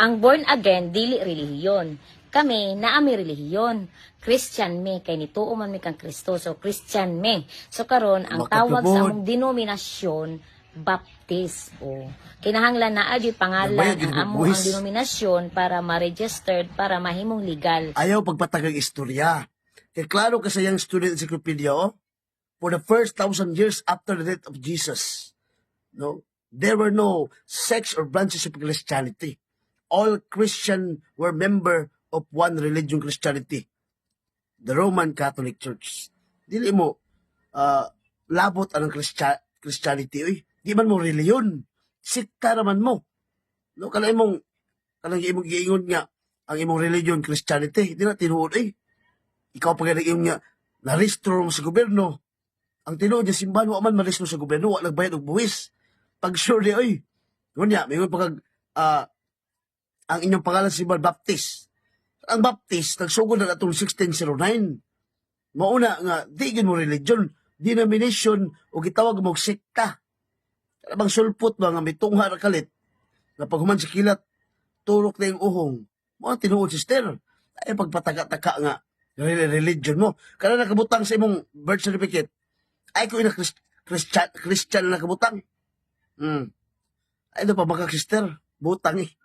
Ang born again, dili relihiyon. Kami, naami relihiyon. Christian me, kay nituo man mi kang Kristo. So, Christian me. So, karon ang tawag sa Makatubod. among denominasyon, Baptist. O, kinahanglan na adi pangalan Nagbayad ang gid mo, among buwis. ang denominasyon para ma-registered, para mahimong legal. Ayaw pagpatagang istorya. Kaya klaro ka sa yung student encyclopedia, oh, for the first 1,000 years after the death of Jesus, no, there were no sects or branches of Christianity. All Christian were member of one religion, Christianity, the Roman Catholic Church. Dili mo labot ang Christianity, oy. Di man mo reliyon. Sikta naman mo. No, kanang imong giingon nga ang imong religion Christianity, di na tinuod eh. Ikaw pa ganang nga na-restore mo sa gobyerno. Ang tinuod niya simbahan wa man ma-restore sa gobyerno, wa nagbayad og buwis. Pag sure di oy. Ngunya, may pagkag ang inyong pangalan simbahan Baptist. Ang Baptist nagsugod na atong 1609. Mauna nga di gyud mo religion, denomination o gitawag mo sekta. Bang sulpot ba nga may tungha ra kalit nga paghuman sa kilat turok na yung uhong. Mo tinuod sister. Ay pagpataka-taka nga religion mo. Kana nakabutang sa imong birth certificate. Ay ko ina Christian na nakabutang. Ay do pa baka sister, butang eh.